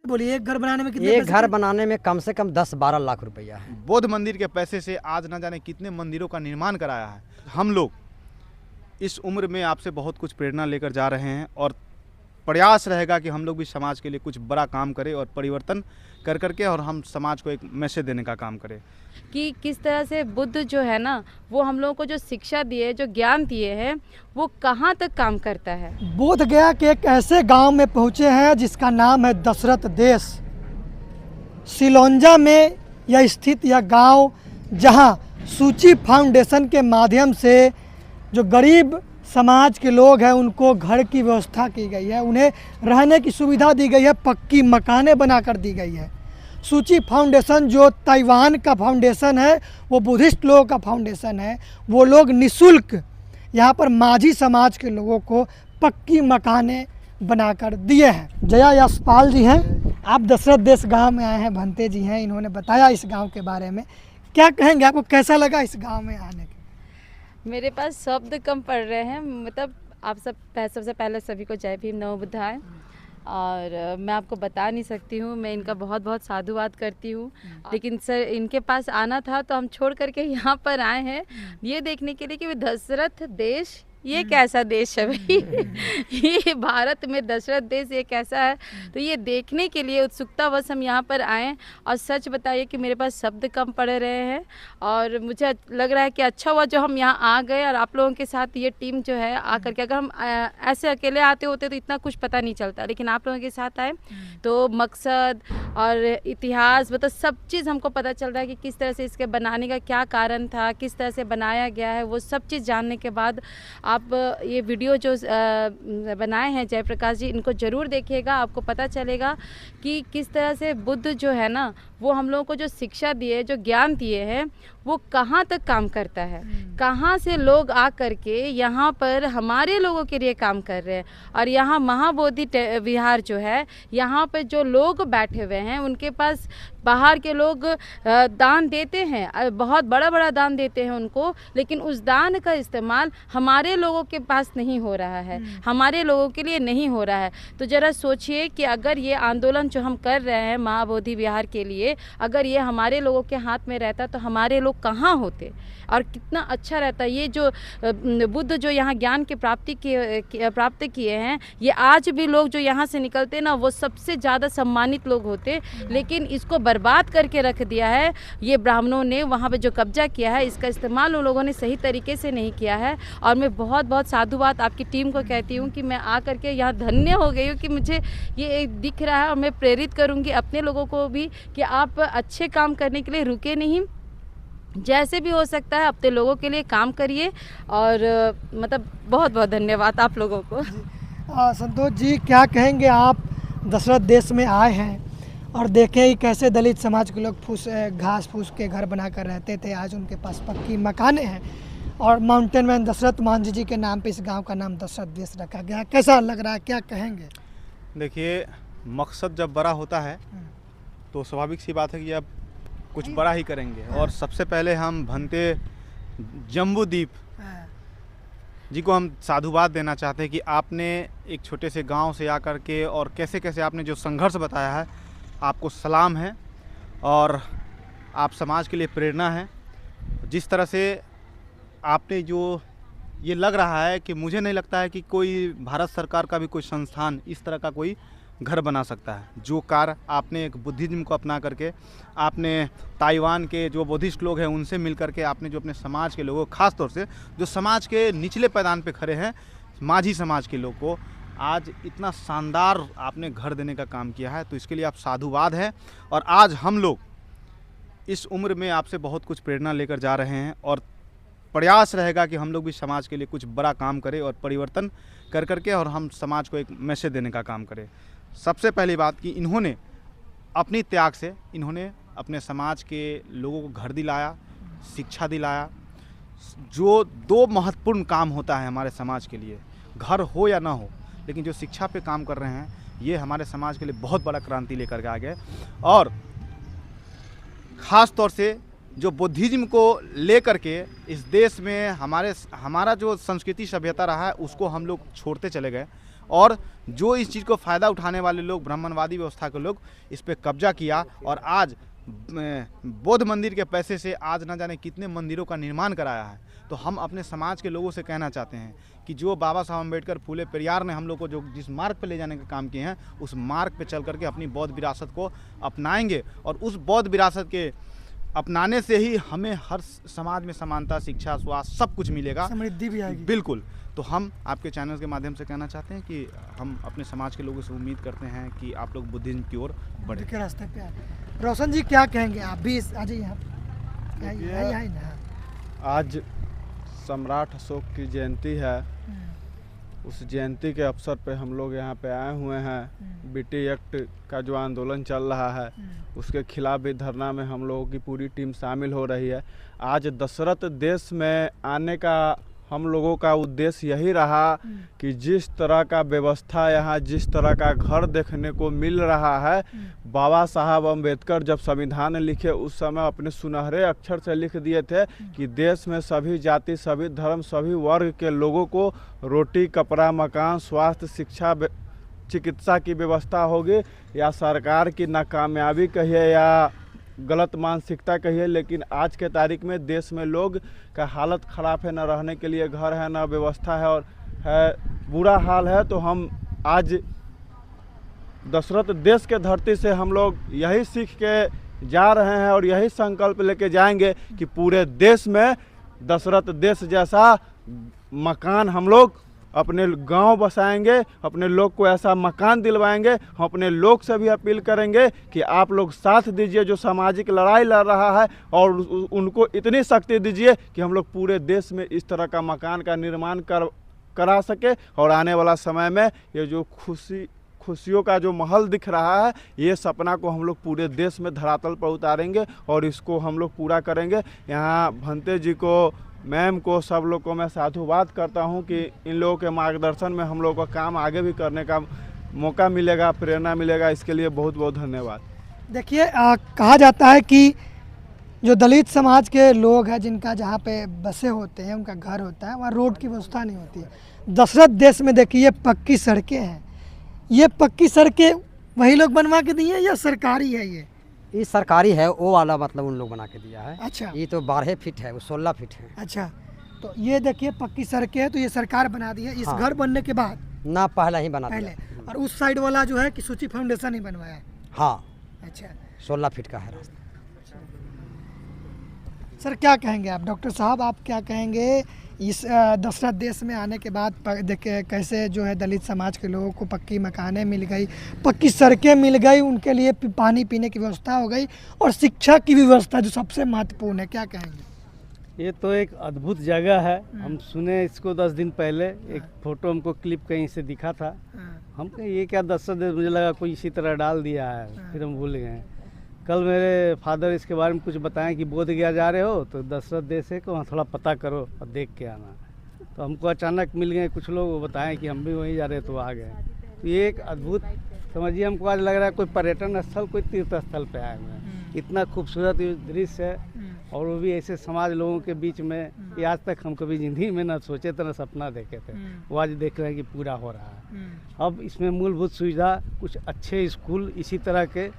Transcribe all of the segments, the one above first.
बोलिए, एक घर बनाने में कितने एक पैसे घर खर्च- बनाने में कम से कम 10-12 लाख रुपया है। बौद्ध मंदिर के पैसे से आज न जाने कितने मंदिरों का निर्माण कराया है। हम लोग इस उम्र में आपसे बहुत कुछ प्रेरणा लेकर जा रहे हैं और प्रयास रहेगा कि हम लोग भी समाज के लिए कुछ बड़ा काम करें और परिवर्तन कर करके और हम समाज को एक मैसेज देने का काम करें कि किस तरह से बुद्ध जो है ना, वो हम लोगों को जो शिक्षा दिए, जो ज्ञान दिए हैं, वो कहाँ तक काम करता है। बोध गया के एक ऐसे गांव में पहुंचे हैं जिसका नाम है दशरथ देश। सिलोंजा में यह स्थित यह गांव, जहां सूची फाउंडेशन के माध्यम से जो गरीब समाज के लोग हैं उनको घर की व्यवस्था की गई है, उन्हें रहने की सुविधा दी गई है, पक्की मकानें बनाकर दी गई है। सूची फाउंडेशन जो ताइवान का फाउंडेशन है, वो बुद्धिस्ट लोगों का फाउंडेशन है। वो लोग निःशुल्क यहाँ पर माझी समाज के लोगों को पक्की मकानें बनाकर दिए हैं। जया यशपाल जी हैं, आप दशरथ देश गांव में आए हैं, भंते जी हैं, इन्होंने बताया इस गांव के बारे में। क्या कहेंगे, आपको कैसा लगा इस गांव में आने के? मेरे पास शब्द कम पड़ रहे हैं। मतलब आप सबसे पहले सभी को जय भीम, नमो बुद्धाय। और मैं आपको बता नहीं सकती हूँ, मैं इनका बहुत बहुत साधुवाद करती हूँ। लेकिन सर, इनके पास आना था तो हम छोड़ करके यहाँ पर आए हैं ये देखने के लिए कि वे दशरथ देश ये कैसा देश है भाई। ये भारत में दशरथ देश ये कैसा है, तो ये देखने के लिए उत्सुकतावश हम यहाँ पर आए। और सच बताइए कि मेरे पास शब्द कम पड़ रहे हैं और मुझे लग रहा है कि अच्छा हुआ जो हम यहाँ आ गए और आप लोगों के साथ ये टीम जो है आकर के, अगर हम ऐसे अकेले आते होते तो इतना कुछ पता नहीं चलता, लेकिन आप लोगों के साथ आए तो मकसद और इतिहास मतलब सब चीज़ हमको पता चल रहा है कि किस तरह से इसके बनाने का क्या कारण था, किस तरह से बनाया गया है। वो सब चीज़ जानने के बाद आप ये वीडियो जो बनाए हैं जयप्रकाश जी, इनको ज़रूर देखिएगा। आपको पता चलेगा कि किस तरह से बुद्ध जो है ना, वो हम लोगों को जो शिक्षा दिए, जो ज्ञान दिए हैं, वो कहाँ तक काम करता है। कहाँ से लोग आ करके यहाँ पर हमारे लोगों के लिए काम कर रहे हैं। और यहाँ महाबोधि विहार जो है, यहाँ पर जो लोग बैठे हुए हैं उनके पास बाहर के लोग दान देते हैं, बहुत बड़ा बड़ा दान देते हैं उनको, लेकिन उस दान का इस्तेमाल हमारे लोगों के पास नहीं हो रहा है, हमारे लोगों के लिए नहीं हो रहा है। तो ज़रा सोचिए कि अगर ये आंदोलन जो हम कर रहे हैं महाबोधि विहार के लिए, अगर ये हमारे लोगों के हाथ में रहता तो हमारे लोग कहाँ होते और कितना अच्छा रहता। ये जो बुद्ध जो यहाँ ज्ञान की प्राप्त किए हैं, ये आज भी लोग जो यहाँ से निकलते ना, वो सबसे ज़्यादा सम्मानित लोग होते, लेकिन इसको बर्बाद करके रख दिया है ये ब्राह्मणों ने। वहाँ पे जो कब्जा किया है, इसका इस्तेमाल उन लोगों ने सही तरीके से नहीं किया है। और मैं बहुत बहुत साधुवाद आपकी टीम को कहती हूँ कि मैं आ करके यहाँ धन्य हो गई हूँ कि मुझे ये दिख रहा है। और मैं प्रेरित करूँगी अपने लोगों को भी कि आप अच्छे काम करने के लिए रुके नहीं, जैसे भी हो सकता है अपने लोगों के लिए काम करिए। और मतलब बहुत बहुत धन्यवाद आप लोगों को। संतोष जी, क्या कहेंगे, आप दशरथ देश में आए हैं और देखें कि कैसे दलित समाज के लोग घास फूस के घर बनाकर रहते थे, आज उनके पास पक्की मकानें हैं और माउंटेन मैन दशरथ मांझी जी के नाम पे इस गांव का नाम दशरथ देश रखा गया है। कैसा लग रहा है, क्या कहेंगे? देखिए, मकसद जब बड़ा होता है तो स्वाभाविक सी बात है कि अब कुछ बड़ा ही करेंगे। और सबसे पहले हम भंते जम्बूदीप जी को हम साधुवाद देना चाहते हैं कि आपने एक छोटे से गांव से आकर के और कैसे कैसे आपने जो संघर्ष बताया है, आपको सलाम है और आप समाज के लिए प्रेरणा है। जिस तरह से आपने जो ये लग रहा है कि मुझे नहीं लगता है कि कोई भारत सरकार का भी कोई संस्थान इस तरह का कोई घर बना सकता है। जो कार्य आपने एक बुद्धिज्म को अपना करके, आपने ताइवान के जो बुद्धिस्ट लोग हैं उनसे मिल करके, आपने जो अपने समाज के लोगों, ख़ास तौर से जो समाज के निचले पैदान पे खड़े हैं, माझी समाज के लोग को आज इतना शानदार आपने घर देने का काम किया है, तो इसके लिए आप साधुवाद है। और आज हम लोग इस उम्र में आपसे बहुत कुछ प्रेरणा लेकर जा रहे हैं और प्रयास रहेगा कि हम लोग भी समाज के लिए कुछ बड़ा काम करें और परिवर्तन कर करके और हम समाज को एक मैसेज देने का काम करें। सबसे पहली बात कि इन्होंने अपनी त्याग से इन्होंने अपने समाज के लोगों को घर दिलाया, शिक्षा दिलाया। जो दो महत्वपूर्ण काम होता है हमारे समाज के लिए, घर हो या ना हो, लेकिन जो शिक्षा पे काम कर रहे हैं, ये हमारे समाज के लिए बहुत बड़ा क्रांति लेकर के आ गए। और ख़ास तौर से जो बुद्धिज्म को लेकर के इस देश में हमारा जो संस्कृति सभ्यता रहा है, उसको हम लोग छोड़ते चले गए। और जो इस चीज़ को फ़ायदा उठाने वाले लोग, ब्राह्मणवादी व्यवस्था के लोग, इस पर कब्जा किया और आज बौद्ध मंदिर के पैसे से आज न जाने कितने मंदिरों का निर्माण कराया है। तो हम अपने समाज के लोगों से कहना चाहते हैं कि जो बाबा साहब अम्बेडकर, फूले पेरियार ने हम लोग को जो जिस मार्ग पे ले जाने का काम किए हैं, उस मार्ग पे चल करके अपनी बौद्ध विरासत को अपनाएंगे और उस बौद्ध विरासत के अपनाने से ही हमें हर समाज में समानता, शिक्षा, स्वास्थ्य सब कुछ मिलेगा, समृद्धि भी आएगी। बिल्कुल। तो हम आपके चैनल के माध्यम से कहना चाहते हैं कि हम अपने समाज के लोगों से उम्मीद करते हैं कि आप लोग बुद्धिज्म की ओर बढ़े के रास्ते पे आए। रोशन जी क्या कहेंगे आप भी? आ जाइए यहाँ आइए ना। आज सम्राट अशोक की जयंती है। उस जयंती के अवसर पे हम लोग यहाँ पे आए हुए हैं। बीटी एक्ट का जो आंदोलन चल रहा है उसके खिलाफ भी धरना में हम लोगों की पूरी टीम शामिल हो रही है। आज दशरथ देश में आने का हम लोगों का उद्देश्य यही रहा कि जिस तरह का व्यवस्था यहाँ, जिस तरह का घर देखने को मिल रहा है, बाबा साहब अम्बेडकर जब संविधान लिखे उस समय अपने सुनहरे अक्षर से लिख दिए थे कि देश में सभी जाति, सभी धर्म, सभी वर्ग के लोगों को रोटी, कपड़ा, मकान, स्वास्थ्य, शिक्षा, चिकित्सा की व्यवस्था होगी। या सरकार की नाकामयाबी कहिए या गलत मानसिकता कहिए, लेकिन आज के तारीख में देश में लोग का हालत ख़राब है, न रहने के लिए घर है, न व्यवस्था है और है बुरा हाल है। तो हम आज दशरथ देश के धरती से हम लोग यही सीख के जा रहे हैं और यही संकल्प लेके जाएंगे कि पूरे देश में दशरथ देश जैसा मकान हम लोग अपने गांव बसाएंगे, अपने लोग को ऐसा मकान दिलवाएंगे। हम अपने लोग से भी अपील करेंगे कि आप लोग साथ दीजिए जो सामाजिक लड़ाई लड़ रहा है और उनको इतनी शक्ति दीजिए कि हम लोग पूरे देश में इस तरह का मकान का निर्माण करा सके और आने वाला समय में ये जो खुशियों का जो महल दिख रहा है, ये सपना को हम लोग पूरे देश में धरातल पर उतारेंगे और इसको हम लोग पूरा करेंगे। यहाँ भंते जी को, मैम को, सब लोग को मैं साधुवाद करता हूँ कि इन लोगों के मार्गदर्शन में हम लोगों का काम आगे भी करने का मौका मिलेगा, प्रेरणा मिलेगा। इसके लिए बहुत बहुत धन्यवाद। देखिए कहा जाता है कि जो दलित समाज के लोग हैं, जिनका जहाँ पे बसे होते हैं, उनका घर होता है, वहाँ रोड की व्यवस्था नहीं होती है। दशरथ देश में देखिए पक्की सड़कें हैं। ये पक्की सड़कें वही लोग बनवा के दिए या सरकारी है? ये सरकारी है, वो वाला मतलब उन लोग बना के दिया है। अच्छा। ये तो 12 फीट है, वो 16 फीट है। अच्छा, तो ये देखिए पक्की सड़कें है, तो ये सरकार बना दी है। इस हाँ। घर बनने के बाद ना पहले ही बना पहले दिया। और उस साइड वाला जो है कि सूची फाउंडेशन ही बनवाया है। हाँ, अच्छा, 16 फीट का है रास्ता। सर क्या कहेंगे आप? डॉक्टर साहब आप क्या कहेंगे इस दशरथ देश में आने के बाद? देखिए कैसे जो है दलित समाज के लोगों को पक्की मकानें मिल गई, पक्की सड़कें मिल गई, उनके लिए पानी पीने की व्यवस्था हो गई और शिक्षा की व्यवस्था जो सबसे महत्वपूर्ण है, क्या कहेंगे? ये तो एक अद्भुत जगह है। हम सुने इसको 10 दिन पहले, एक फ़ोटो हमको क्लिप कहीं से दिखा था। हम कहे ये क्या दशरथ देश, मुझे लगा कोई इसी तरह डाल दिया है, फिर हम भूल गए। कल मेरे फादर इसके बारे में कुछ बताएं कि बोध गया जा रहे हो तो दशरथ देश है, वहाँ थोड़ा पता करो और देख के आना। तो हमको अचानक मिल गए कुछ लोग, वो बताएं कि हम भी वहीं जा रहे तो आ गए। तो ये एक अद्भुत, समझिए हमको आज लग रहा है कोई पर्यटन स्थल, कोई तीर्थ स्थल पे आए हुए हैं। इतना खूबसूरत दृश्य है और वो भी ऐसे समाज लोगों के बीच में। ये आज तक हम कभी ज़िंदगी में ना सोचे थे, ना सपना देखे थे, वो आज देख रहे हैं कि पूरा हो रहा है। अब इसमें मूलभूत सुविधा, कुछ अच्छे स्कूल इसी तरह के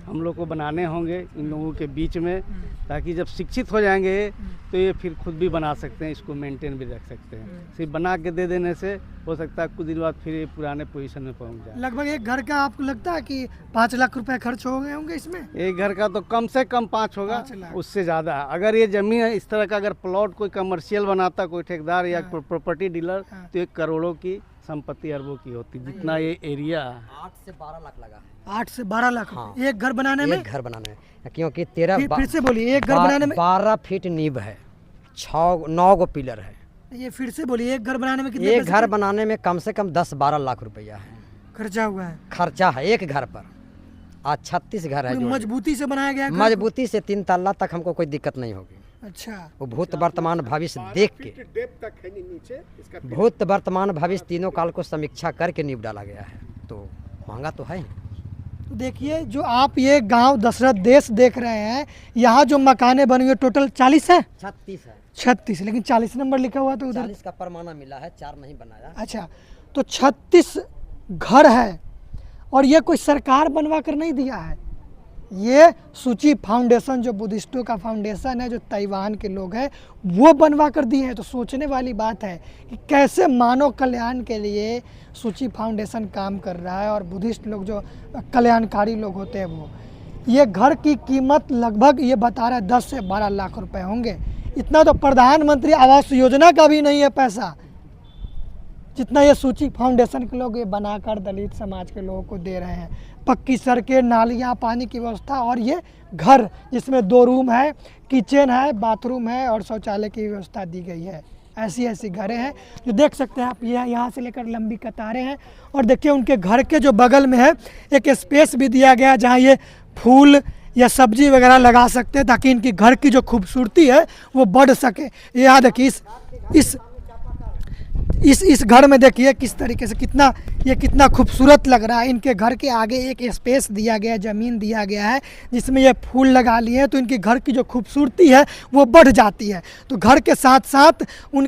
हम लोग को बनाने होंगे इन लोगों के बीच में, ताकि जब शिक्षित हो जाएंगे तो ये फिर खुद भी बना सकते हैं, इसको मेंटेन भी रख सकते हैं। सिर्फ बना के दे देने से हो सकता है कुछ दिन बाद फिर ये पुराने पोजीशन में पहुंच जाए। लगभग एक घर का आपको लगता है कि 5 लाख रुपए खर्च हो गए होंगे इसमें? एक घर का तो कम से कम 5 होगा, 5 लाख। उससे ज़्यादा। अगर ये ज़मीन है इस तरह का, अगर प्लॉट कोई कमर्शियल बनाता कोई ठेकेदार या प्रॉपर्टी डीलर, तो 1 करोड़ों की संपत्ति, अरबों की होती, जितना ये एरिया। 8 से 12 लाख लगा है। 8 से 12 लाख हाँ। एक घर बनाने में? एक घर बनाने में, क्योंकि 13 फिर से बोलिए, एक घर बनाने में 12 फीट नींव है, 9 गो पिलर है। ये फिर से बोलिए, एक घर बनाने में कितने एक पैसे घर बनाने में कम से कम 10-12 लाख रुपया है खर्चा हुआ है? खर्चा है एक घर पर। आज 36 घर है कोई जो मजबूती से बनाया गया है घर को? मजबूती से 3 तल्ला तक हमको कोई दिक्कत नहीं होगी। अच्छा, वो भूत वर्तमान भविष्य देख के, भूत वर्तमान भविष्य तीनों काल को समीक्षा करके नींव डाला गया है। तो महंगा तो है। तो देखिए जो आप ये गांव दशरथ देश देख रहे हैं, यहाँ जो मकाने बनी हुई टोटल 40 है? 36 है। 36, लेकिन 40 नंबर लिखा हुआ तो उधर 40 का परमाना मिला है, 4 नहीं बनाया। अच्छा, तो 36 घर है और ये कोई सरकार बनवा कर नहीं दिया है, ये सूची फाउंडेशन जो बुद्धिस्टों का फाउंडेशन है, जो ताइवान के लोग हैं वो बनवा कर दिए हैं। तो सोचने वाली बात है कि कैसे मानव कल्याण के लिए सूची फाउंडेशन काम कर रहा है और बुद्धिस्ट लोग जो कल्याणकारी लोग होते हैं वो। ये घर की कीमत लगभग ये बता रहा है 10 से 12 लाख रुपए होंगे। इतना तो प्रधानमंत्री आवास योजना का भी नहीं है पैसा, जितना ये सूची फाउंडेशन के लोग ये बनाकर दलित समाज के लोगों को दे रहे हैं। पक्की सड़कें, नालियाँ, पानी की व्यवस्था और ये घर जिसमें 2 रूम है, किचन है, बाथरूम है और शौचालय की व्यवस्था दी गई है। ऐसी ऐसी घरें हैं जो देख सकते हैं आप, ये यहाँ से लेकर लंबी कतारें हैं। और देखिए उनके घर के जो बगल में है एक स्पेस भी दिया गया जहाँ ये फूल या सब्जी वगैरह लगा सकते हैं ताकि इनकी घर की जो खूबसूरती है वो बढ़ सके। ये यहाँ देखिए इस घर में देखिए किस तरीके से कितना खूबसूरत लग रहा है। इनके घर के आगे एक स्पेस दिया गया है, ज़मीन दिया गया है जिसमें ये फूल लगा लिए हैं तो इनके घर की जो खूबसूरती है वो बढ़ जाती है। तो घर के साथ साथ उन